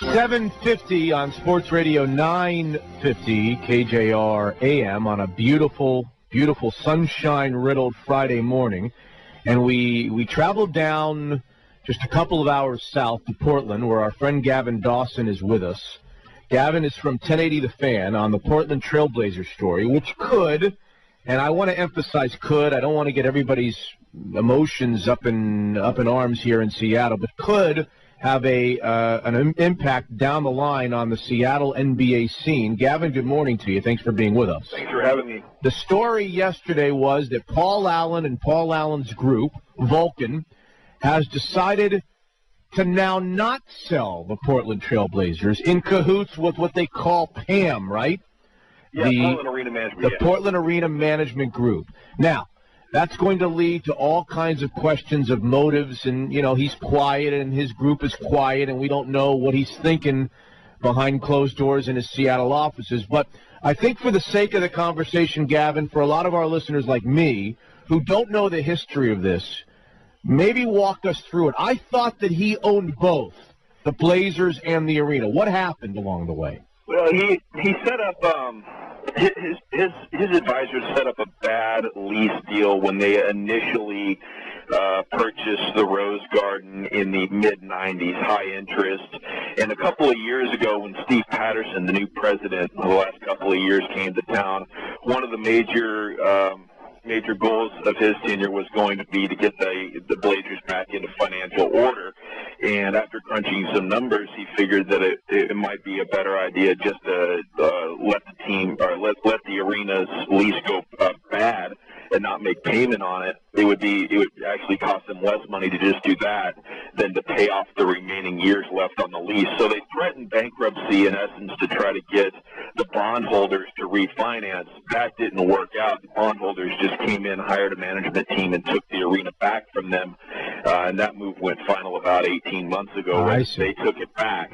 750 on Sports Radio 950 KJR AM on a beautiful, beautiful sunshine-riddled Friday morning. And we traveled down just a couple of hours south to Portland, where our friend Gavin Dawson is with us. Gavin is from 1080 The Fan on the Portland Trailblazers story, which could, and I want to emphasize could, I don't want to get everybody's emotions up in arms here in Seattle, but could have an impact down the line on the Seattle NBA scene. Gavin, good morning to you. Thanks for being with us. Thanks for having me. The story yesterday was that Paul Allen and Paul Allen's group, Vulcan, has decided to now not sell the Portland Trailblazers in cahoots with what they call PAM, right? Yeah, Portland Arena Management. The Portland Arena Management Group. Now, that's going to lead to all kinds of questions of motives, and, you know, he's quiet and his group is quiet, and we don't know what he's thinking behind closed doors in his Seattle offices. But I think for the sake of the conversation, Gavin, for a lot of our listeners like me who don't know the history of this, maybe walk us through it. I thought that he owned both, the Blazers and the arena. What happened along the way? Well, he set up his advisors set up a bad lease deal when they initially purchased the Rose Garden in the mid-'90s, high interest. And a couple of years ago, when Steve Patterson, the new president of the last couple of years, came to town, one of the major goals of his tenure was going to be to get the Blazers back into financial order. And after crunching some numbers, he figured that it might be a better idea just to let the team, or let the arena's lease go bad and not make payment on it. It would actually cost them less money to just do that than to pay off the remaining years left on the lease. So they threatened bankruptcy, in essence, to try to get the bondholders to refinance. That didn't work out. The bondholders just came in, hired a management team, and took the arena back from them. And that move went final about 18 months ago. They took it back.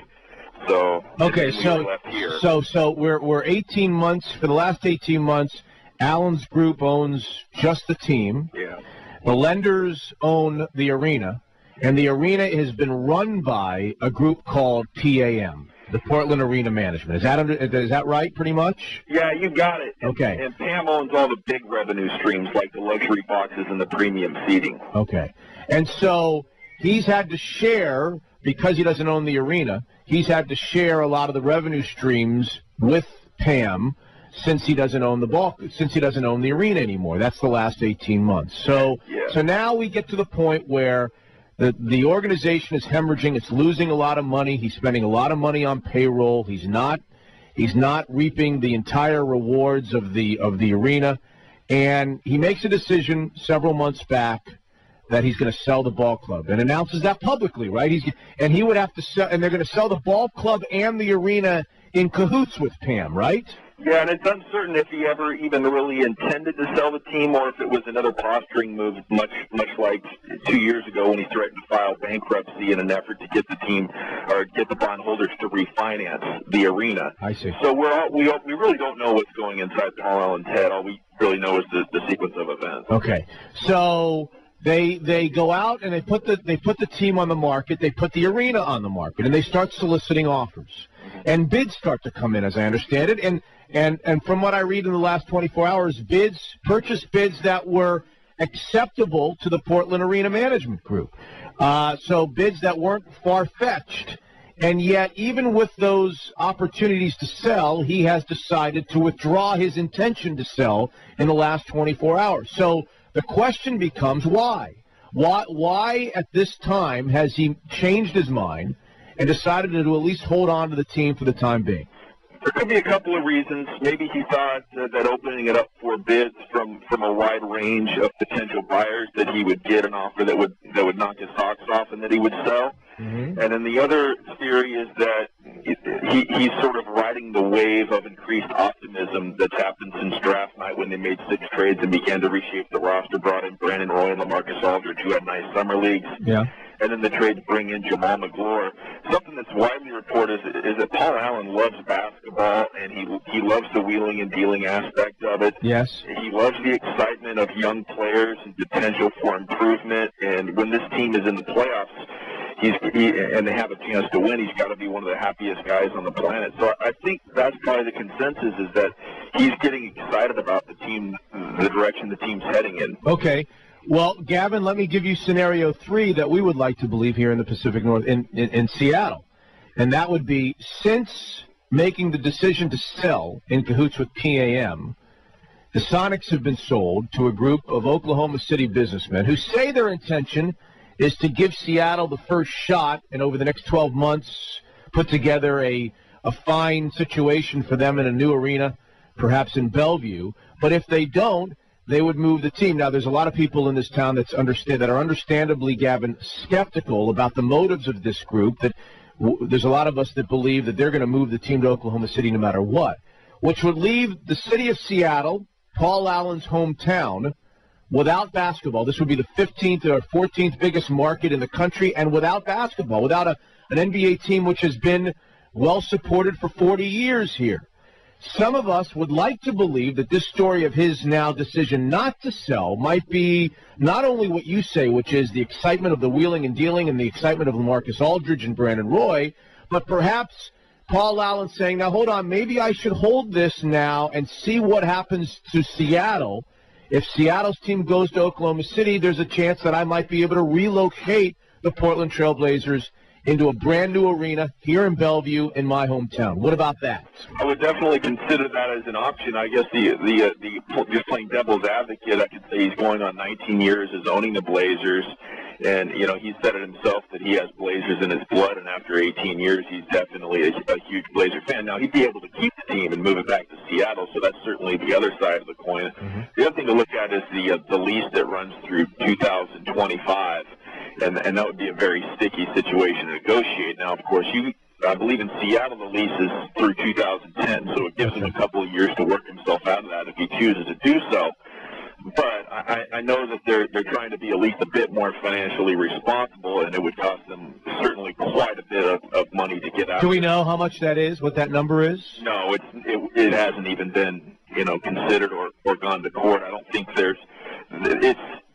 So okay, so we're 18 months. For the last 18 months, Allen's group owns just the team. Yeah. The lenders own the arena, and the arena has been run by a group called PAM, the Portland Arena Management. Is that right, pretty much? Yeah, you got it. Okay. And PAM owns all the big revenue streams, like the luxury boxes and the premium seating. Okay. And so he's had to share, because he doesn't own the arena, he's had to share a lot of the revenue streams with PAM, since he doesn't own the arena anymore. That's the last 18 months. So now we get to the point where the organization is hemorrhaging. It's losing a lot of money. He's spending a lot of money on payroll. He's not reaping the entire rewards of the arena. And he makes a decision several months back that he's going to sell the ball club, and announces that publicly, right? He would have to sell, and they're going to sell the ball club and the arena in cahoots with PAM, right? Yeah, and it's uncertain if he ever even really intended to sell the team, or if it was another posturing move, much like 2 years ago when he threatened to file bankruptcy in an effort to get the team, or get the bondholders to refinance the arena. I see. So we really don't know what's going inside Paul Allen's head. All we really know is the sequence of events. Okay, so they go out and they put the team on the market. They put the arena on the market, and they start soliciting offers. And bids start to come in, as I understand it. And from what I read in the last 24 hours, purchase bids that were acceptable to the Portland Arena Management Group. So bids that weren't far-fetched. And yet, even with those opportunities to sell, he has decided to withdraw his intention to sell in the last 24 hours. So the question becomes, why? Why at this time has he changed his mind and decided to at least hold on to the team for the time being? There could be a couple of reasons. Maybe he thought that opening it up for bids from a wide range of potential buyers, that he would get an offer that would knock his socks off and that he would sell. Mm-hmm. And then the other theory is that he's sort of riding the wave of increased optimism that's happened since draft night, when they made 6 trades and began to reshape the roster, brought in Brandon Roy and LaMarcus Aldridge, who had nice summer leagues. Yeah. And then the trades bring in Jamal McGlure. Something that's widely reported is that Paul Allen loves basketball, and he loves the wheeling and dealing aspect of it. Yes. He loves the excitement of young players and potential for improvement. And when this team is in the playoffs, and they have a chance to win, he's got to be one of the happiest guys on the planet. So I think that's probably the consensus, is that he's getting excited about the team, the direction the team's heading in. Okay. Well, Gavin, let me give you scenario 3 that we would like to believe here in the Pacific North, in Seattle. And that would be, since making the decision to sell in cahoots with PAM, the Sonics have been sold to a group of Oklahoma City businessmen who say their intention is to give Seattle the first shot, and over the next 12 months put together a fine situation for them in a new arena, perhaps in Bellevue. But if they don't, they would move the team. Now, there's a lot of people in this town that are understandably, Gavin, skeptical about the motives of this group. That there's a lot of us that believe that they're going to move the team to Oklahoma City no matter what, which would leave the city of Seattle, Paul Allen's hometown, without basketball. This would be the 15th or 14th biggest market in the country, and without basketball, without an NBA team which has been well supported for 40 years here. Some of us would like to believe that this story of his now decision not to sell might be not only what you say, which is the excitement of the wheeling and dealing and the excitement of LaMarcus Aldridge and Brandon Roy, but perhaps Paul Allen saying, now hold on, maybe I should hold this now and see what happens to Seattle. If Seattle's team goes to Oklahoma City, there's a chance that I might be able to relocate the Portland Trail Blazers into a brand new arena here in Bellevue in my hometown. What about that? I would definitely consider that as an option. I guess just playing devil's advocate, I could say he's going on 19 years as owning the Blazers. And, you know, he said it himself that he has Blazers in his blood, and after 18 years, he's definitely a huge Blazer fan. Now, he'd be able to keep the team and move it back to Seattle, so that's certainly the other side of the coin. Mm-hmm. The other thing to look at is the lease that runs through 2025, and that would be a very sticky situation to negotiate. Now, of course, I believe in Seattle the lease is through 2010, so it gives him a couple of years to work himself out of that if he chooses to do so. But I know that they're trying to be at least a bit more financially responsible, and it would cost them certainly quite a bit of money to get out. Do we know how much that is, what that number is? No, it hasn't even been, you know, considered or gone to court. I don't think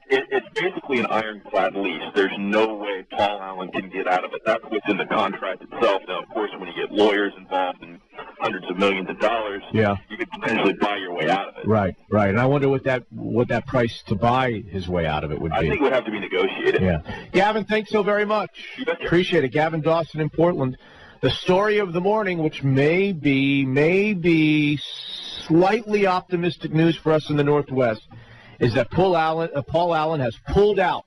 it's basically an ironclad lease. There's no way Paul Allen can get out of it. That's what's in the contract itself. Now, of course, when you get lawyers involved and hundreds of millions of dollars, you could potentially buy your way out of it. Right. And I wonder what that price to buy his way out of it would be. I think it would have to be negotiated. Yeah. Gavin, thanks so very much. Appreciate it. Gavin Dawson in Portland. The story of the morning, which may be slightly optimistic news for us in the Northwest, is that Paul Allen has pulled out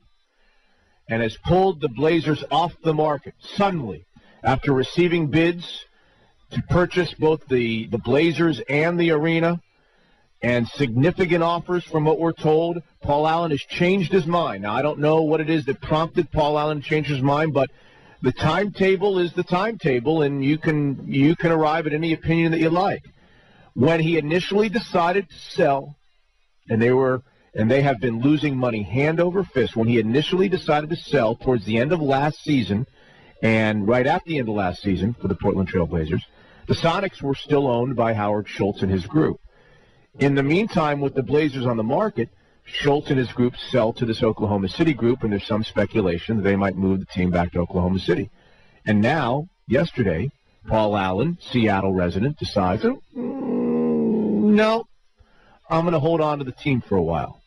and has pulled the Blazers off the market suddenly after receiving bids to purchase both the Blazers and the arena, and significant offers from what we're told. Paul Allen has changed his mind. Now, I don't know what it is that prompted Paul Allen to change his mind, but the timetable is the timetable, and you can arrive at any opinion that you like. When he initially decided to sell, and they have been losing money hand over fist. When he initially decided to sell towards the end of last season, and right at the end of last season for the Portland Trail Blazers, the Sonics were still owned by Howard Schultz and his group. In the meantime, with the Blazers on the market, Schultz and his group sell to this Oklahoma City group, and there's some speculation that they might move the team back to Oklahoma City. And now, yesterday, Paul Allen, Seattle resident, decides, no, I'm going to hold on to the team for a while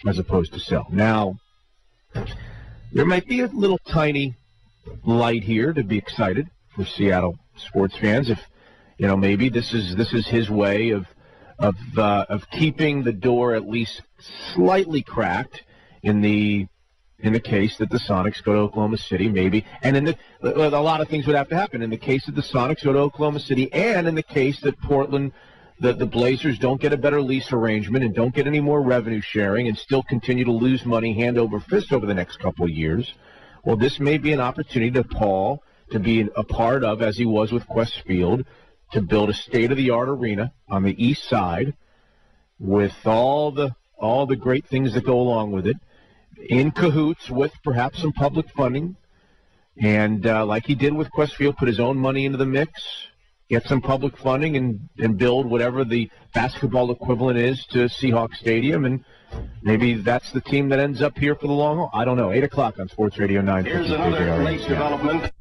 as opposed to sell. Now, there might be a little tiny light here to be excited for Seattle sports fans if, you know, maybe this is his way of keeping the door at least slightly cracked in the case that the Sonics go to Oklahoma City, maybe. And a lot of things would have to happen in the case that the Sonics go to Oklahoma City, and in the case that Portland, the Blazers don't get a better lease arrangement and don't get any more revenue sharing and still continue to lose money hand over fist over the next couple of years. Well, this may be an opportunity to Paul to be a part of, as he was with Quest Field, to build a state-of-the-art arena on the east side with all the great things that go along with it, in cahoots with perhaps some public funding, and like he did with Quest Field, put his own money into the mix, get some public funding, and build whatever the basketball equivalent is to Seahawks Stadium, maybe that's the team that ends up here for the long haul. I don't know. 8 o'clock on Sports Radio 950. Here's another late development.